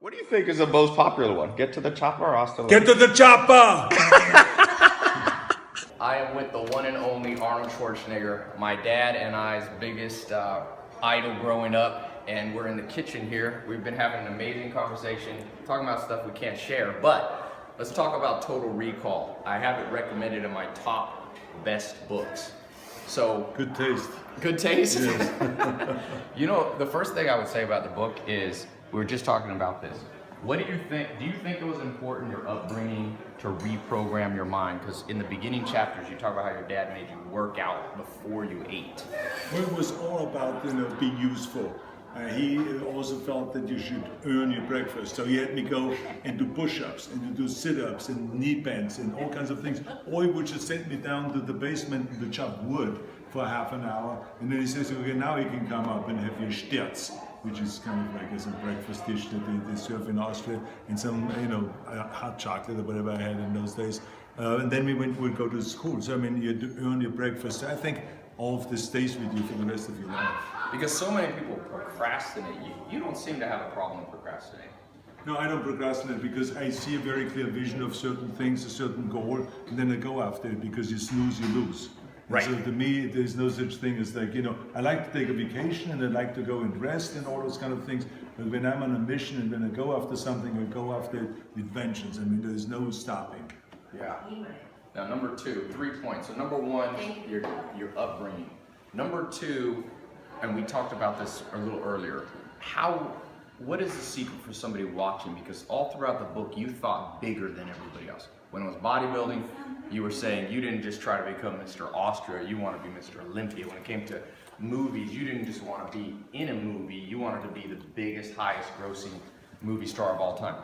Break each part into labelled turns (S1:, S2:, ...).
S1: What do you think is the most popular one? Get to the chopper or hasta
S2: Get to the chopper!
S3: I am with the one and only Arnold Schwarzenegger, my dad and I's biggest idol growing up, and we're in the kitchen here. We've been having an amazing conversation, talking about stuff we can't share, but let's talk about Total Recall. I have it recommended in my top best books. So
S2: Good taste.
S3: good taste?
S2: Yes.
S3: You know, the first thing I would say about the book is, we were just talking about this. What do you think? Do you think it was important, your upbringing, to reprogram your mind? Because in the beginning chapters, you talk about how your dad made you work out before you ate.
S2: Well, it was all about, being useful. He also felt that you should earn your breakfast. So he had me go and do push-ups and to do sit-ups and knee bends and all kinds of things. Or he would just send me down to the basement to chop wood for half an hour. And then he says, okay, now you can come up and have your stirz, which is kind of like as a breakfast dish that they serve in Austria, and some, hot chocolate or whatever I had in those days. And then we'd go to school. So, I mean, you had to earn your breakfast. So I think all of this stays with you for the rest of your life.
S3: Because so many people procrastinate. You don't seem to have a problem with procrastinating.
S2: No, I don't procrastinate because I see a very clear vision of certain things, a certain goal, and then I go after it, because you snooze, you lose. And
S3: Right.
S2: so to me, there's no such thing as like, I like to take a vacation and I like to go and rest and all those kind of things. But when I'm on a mission and when I go after something, I go after it with vengeance. I mean, there's no stopping.
S3: Yeah. Now, number two, 3 points. So number one, your upbringing. Number two, and we talked about this a little earlier, what is the secret for somebody watching? Because all throughout the book, you thought bigger than everybody else. When it was bodybuilding, you were saying you didn't just try to become Mr. Austria, you want to be Mr. Olympia. When it came to movies, you didn't just want to be in a movie, you wanted to be the biggest, highest grossing movie star of all time.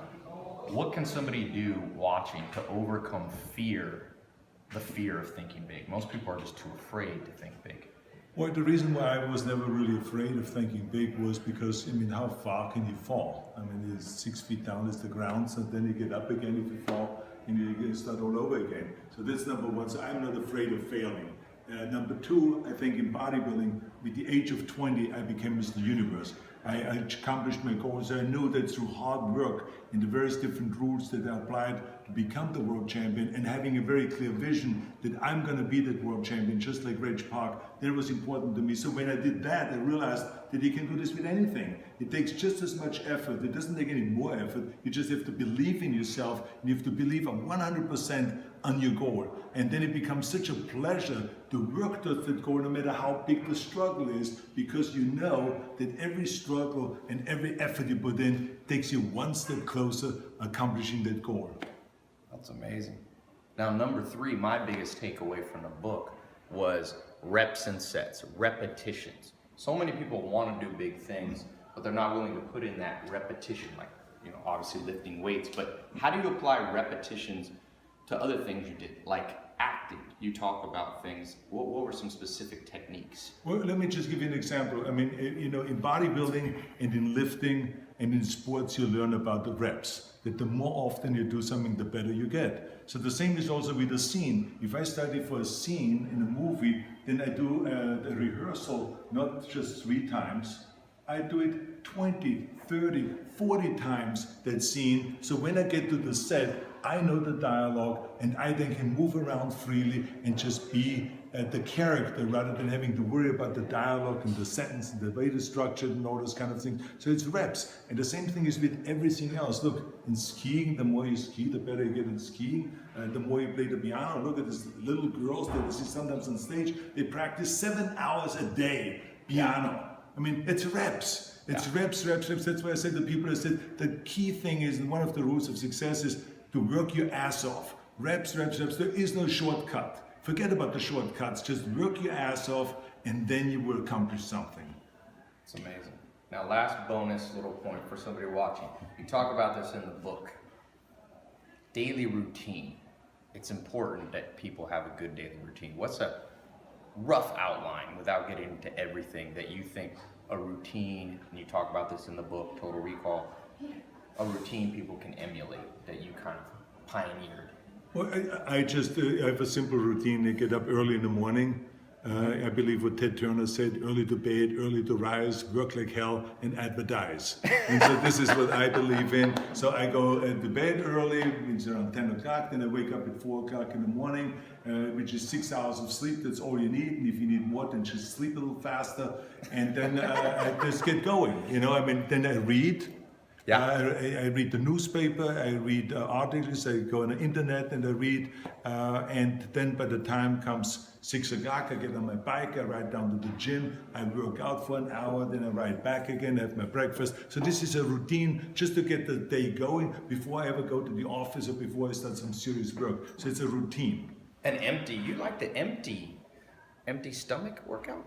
S3: What can somebody do watching to overcome the fear of thinking big? Most people are just too afraid to think big.
S2: Well, the reason why I was never really afraid of thinking big was because, how far can you fall? I mean, it's 6 feet down is the ground, so then you get up again if you fall, and you start all over again. So that's number one. So I'm not afraid of failing. Number two, I think in bodybuilding, with the age of 20, I became Mr. Universe. I accomplished my goals. I knew that through hard work and the various different rules that I applied to become the world champion, and having a very clear vision that I'm going to be that world champion, just like Reg Park, that was important to me. So when I did that, I realized that you can do this with anything. It takes just as much effort. It doesn't take any more effort. You just have to believe in yourself, and you have to believe 100% on your goal. And then it becomes such a pleasure to work towards that goal, no matter how big the struggle is, because you know that every struggle and every effort you put in takes you one step closer accomplishing that goal.
S3: That's amazing. Now, number three, my biggest takeaway from the book was reps and sets, repetitions. So many people want to do big things, but they're not willing to put in that repetition, like, obviously lifting weights. But how do you apply repetitions to other things you did, like acting? You talk about things. What were some specific techniques?
S2: Well, let me just give you an example. I mean, in bodybuilding and in lifting and in sports, you learn about the reps. That the more often you do something, the better you get. So the same is also with a scene. If I study for a scene in a movie, then I do a rehearsal, not just 3 times. I do it 20, 30, 40 times, that scene. So when I get to the set, I know the dialogue, and I then can move around freely and just be the character rather than having to worry about the dialogue and the sentence and the way it's structured and all those kind of things. So it's reps. And the same thing is with everything else. Look, in skiing, the more you ski, the better you get in skiing. The more you play the piano. Look at these little girls that you see sometimes on stage. They practice 7 hours a day piano. I mean, it's reps. It's reps. That's why I said to people, I said, the key thing is, and one of the rules of success is to work your ass off. Reps. There is no shortcut. Forget about the shortcuts. Just work your ass off, and then you will accomplish something.
S3: It's amazing. Now, last bonus little point for somebody watching. You talk about this in the book. Daily routine. It's important that people have a good daily routine. What's a rough outline, without getting into everything, that you think a routine, and you talk about this in the book, Total Recall, a routine people can emulate that you kind of pioneered?
S2: Well, I have a simple routine. I get up early in the morning. I believe what Ted Turner said, early to bed, early to rise, work like hell, and advertise. And so this is what I believe in. So I go to bed early, it's around 10 o'clock, then I wake up at 4 o'clock in the morning, which is 6 hours of sleep. That's all you need. And if you need more, then just sleep a little faster. And then I just get going. You know, I mean, then I read.
S3: Yeah.
S2: I read the newspaper, I read articles, I go on the internet and I read, and then by the time comes 6 o'clock, I get on my bike, I ride down to the gym, I work out for an hour, then I ride back again, have my breakfast. So this is a routine just to get the day going before I ever go to the office or before I start some serious work. So it's a routine.
S3: And empty, you like the empty stomach workout?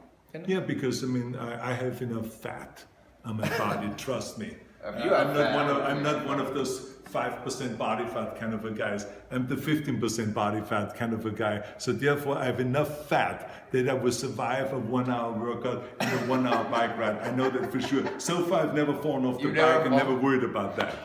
S2: Yeah, because I mean, I have enough fat on my body, trust me. I'm not one of those 5% body fat kind of a guys. I'm the 15% body fat kind of a guy. So therefore, I have enough fat that I will survive a 1 hour workout and a 1 hour bike ride. I know that for sure. So far, I've never fallen off the bike and never worried about that.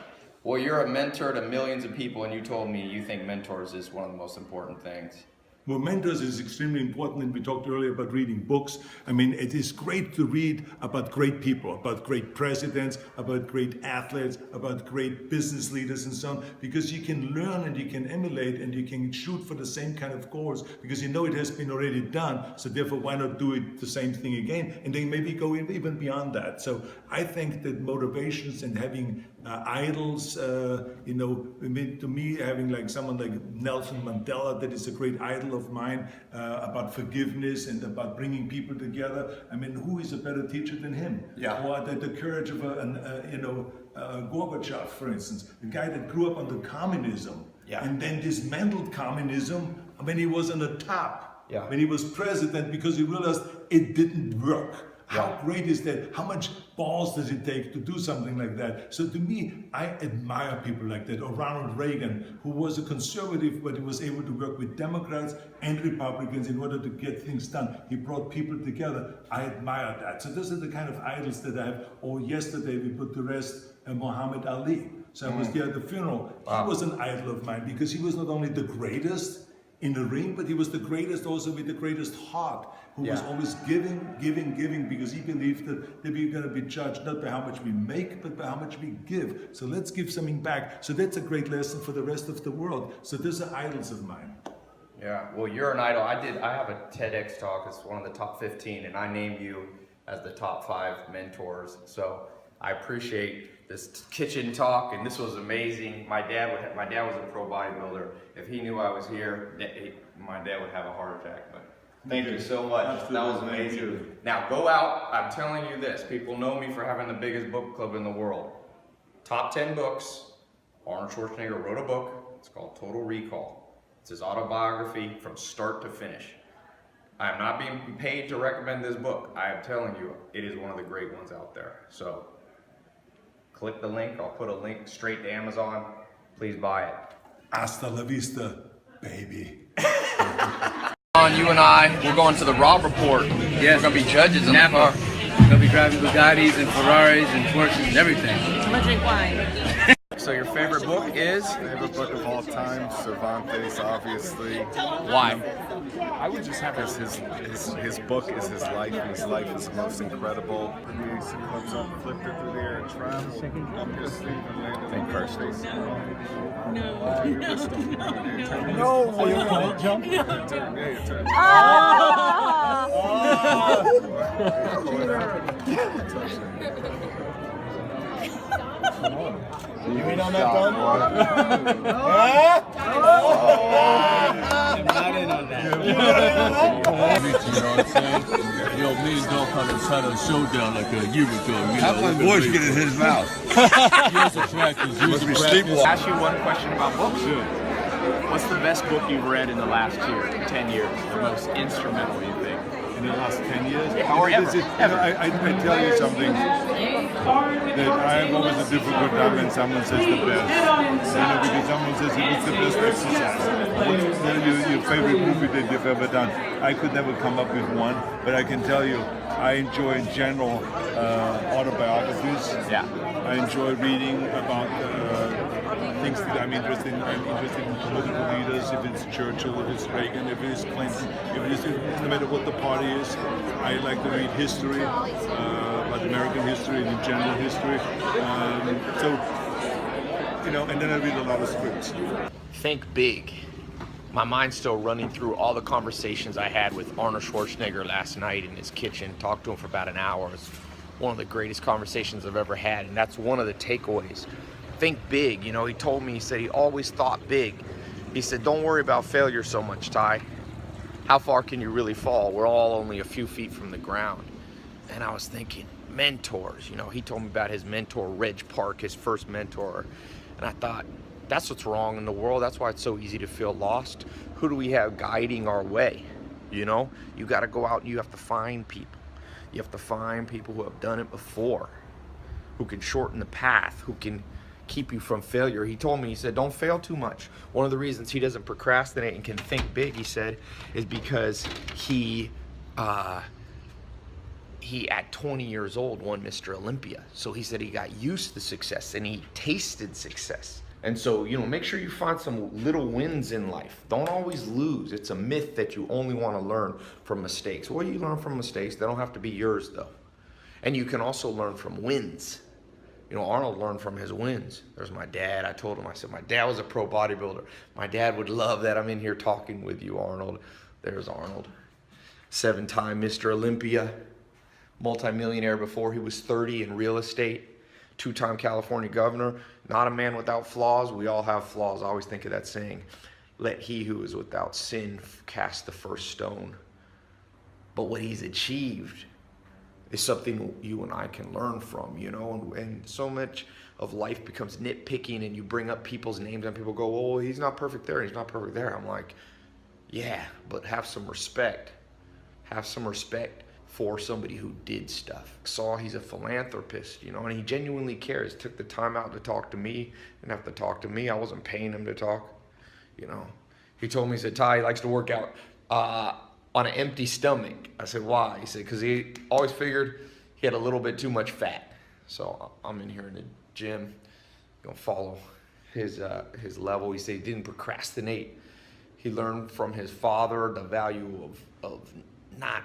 S3: Well, you're a mentor to millions of people, and you told me you think mentors is one of the most important things.
S2: Well, mentors is extremely important, and we talked earlier about reading books. I mean, it is great to read about great people, about great presidents, about great athletes, about great business leaders and so on, because you can learn and you can emulate and you can shoot for the same kind of goals because you know it has been already done. So therefore, why not do it the same thing again and then maybe go even beyond that? So I think that motivations and having idols, you know, to me, having like someone like Nelson Mandela, that is a great idol of mine, about forgiveness and about bringing people together. I mean, who is a better teacher than him?
S3: Yeah.
S2: Or the courage of Gorbachev, for instance, the guy that grew up under communism,
S3: yeah,
S2: and then dismantled communism when he was on the top,
S3: yeah,
S2: when he was president, because he realized it didn't work. How great is that? How much balls does it take to do something like that? So to me, I admire people like that. Or Ronald Reagan, who was a conservative, but he was able to work with Democrats and Republicans in order to get things done. He brought people together. I admire that. So those are the kind of idols that I have. Or yesterday we put to rest Muhammad Ali. So I was there at the funeral. Wow. He was an idol of mine because he was not only the greatest in the ring, but he was the greatest also with the greatest heart, who was always giving, because he believed that we're going to be judged not by how much we make, but by how much we give. So let's give something back. So that's a great lesson for the rest of the world. So those are idols of mine.
S3: Yeah, well, you're an idol. I have a TEDx talk. It's one of the top 15, and I named you as the top 5 mentors. So I appreciate this kitchen talk, and this was amazing. My dad was a pro bodybuilder. If he knew I was here, my dad would have a heart attack. But thank you so much. Absolutely. That was amazing. Now go out. I'm telling you this. People know me for having the biggest book club in the world. Top 10 books. Arnold Schwarzenegger wrote a book. It's called Total Recall. It's his autobiography from start to finish. I am not being paid to recommend this book. I am telling you, it is one of the great ones out there. So click the link. I'll put a link straight to Amazon. Please buy it.
S2: Hasta la vista, baby.
S3: You and I, we're going to the Rob Report.
S4: Yes.
S3: We're going to be judges in the car.
S4: We're going to be driving Bugattis and Ferraris and Porsches and everything.
S5: I'm going to drink wine.
S3: So your favorite book is?
S6: Favorite book of all time, Cervantes, obviously.
S3: Why?
S6: I would just have his book is his life, and his life is the most incredible. He comes up, flipped it through the air, and traveled. Think first. No way! Jump? Yeah, your turn.
S2: You mean on that phone?
S4: I'm not in on that.
S7: You know what I'm saying? Yo, me and Dolph had a title showdown like a year ago.
S8: How my voice get in his mouth?
S7: Years of practice, years of practice.
S9: I'll ask you one question about books.
S7: Sure.
S9: What's the best book you've read in the last year, 10 years? The most instrumental, you think?
S2: In the last 10 years?
S9: Or ever.
S2: I tell you something, that I have always a difficult time when someone says the best. Because someone says it's the best exercise. What's your favorite movie that you've ever done? I could never come up with one, but I can tell you, I enjoy in general autobiographies.
S6: movies.
S9: Yeah.
S6: I enjoy reading about things that I'm interested in. I'm interested in political leaders, if it's Churchill, if it's Reagan, if it's Clinton, if it is, no matter what the party is. I like to read history, about American history and in general history. So, you know, and then I read a lot of scripts.
S3: Think big. My mind's still running through all the conversations I had with Arnold Schwarzenegger last night in his kitchen. Talked to him for about an hour. It's one of the greatest conversations I've ever had, and that's one of the takeaways. Think big. You know, he told me, he said he always thought big. He said, don't worry about failure so much, Ty. How far can you really fall? We're all only a few feet from the ground. And I was thinking, mentors. You know, he told me about his mentor, Reg Park, his first mentor. And I thought, that's what's wrong in the world. That's why it's so easy to feel lost. Who do we have guiding our way? You know, you got to go out and you have to find people. You have to find people who have done it before, who can shorten the path, who can keep you from failure. He told me, he said, don't fail too much. One of the reasons he doesn't procrastinate and can think big, he said, is because he at 20 years old won Mr. Olympia. So he said he got used to success and he tasted success. And so, you know, make sure you find some little wins in life. Don't always lose. It's a myth that you only want to learn from mistakes. Well, you learn from mistakes. They don't have to be yours, though. And you can also learn from wins. You know, Arnold learned from his wins. There's my dad. I told him, I said, my dad was a pro bodybuilder. My dad would love that I'm in here talking with you, Arnold. There's Arnold. 7-time Mr. Olympia. Multimillionaire before he was 30 in real estate. 2-time California governor, not a man without flaws. We all have flaws. I always think of that saying, let he who is without sin cast the first stone. But what he's achieved is something you and I can learn from, you know, and so much of life becomes nitpicking and you bring up people's names and people go, oh, he's not perfect there, he's not perfect there. I'm like, yeah, but have some respect. Have some respect for somebody who did stuff. Saw he's a philanthropist, you know, and he genuinely cares. Took the time out to talk to me. Didn't have to talk to me. I wasn't paying him to talk, you know. He told me, he said, Ty, he likes to work out on an empty stomach. I said, why? He said, because he always figured he had a little bit too much fat. So I'm in here in the gym, gonna follow his level. He said he didn't procrastinate. He learned from his father the value of not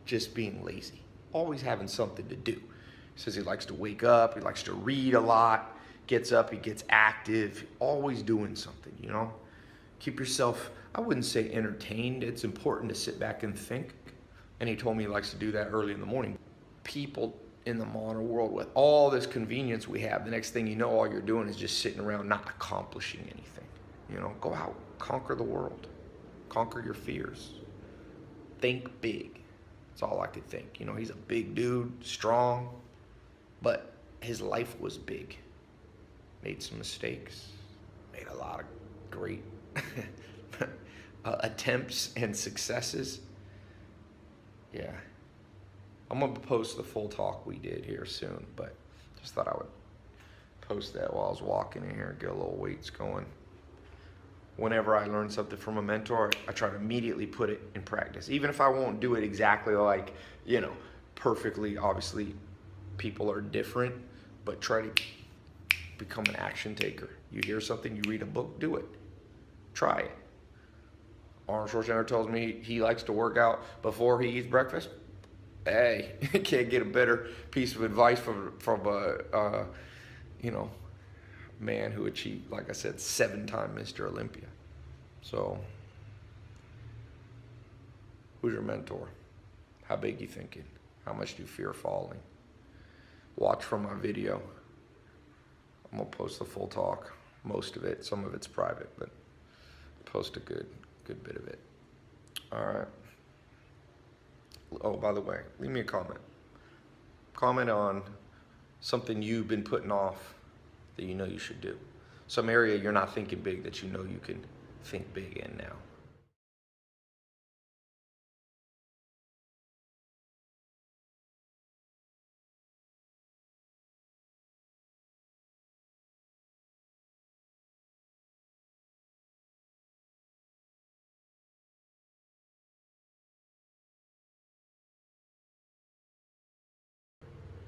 S3: just being lazy, always having something to do. He says he likes to wake up, he likes to read a lot, gets up, he gets active, always doing something, you know. Keep yourself, I wouldn't say entertained, it's important to sit back and think. And he told me he likes to do that early in the morning. People in the modern world, with all this convenience we have, the next thing you know, all you're doing is just sitting around not accomplishing anything. You know, go out, conquer the world, conquer your fears, think big. That's all I could think. You know, he's a big dude, strong, but his life was big. Made some mistakes, made a lot of great attempts and successes. Yeah. I'm gonna post the full talk we did here soon, but just thought I would post that while I was walking in here and get a little weights going. Whenever I learn something from a mentor, I try to immediately put it in practice. Even if I won't do it exactly like, you know, perfectly, obviously people are different, but try to become an action taker. You hear something, you read a book, do it. Try it. Arnold Schwarzenegger tells me he likes to work out before he eats breakfast. Hey, can't get a better piece of advice from a, you know, man who achieved, like I said, 7-time Mr. Olympia. So, who's your mentor? How big you thinking? How much do you fear falling? Watch from my video. I'm gonna post the full talk, most of it. Some of it's private, but post a good bit of it. All right. Oh, by the way, leave me a comment. Comment on something you've been putting off that you know you should do. Some area you're not thinking big that you know you can think big in now.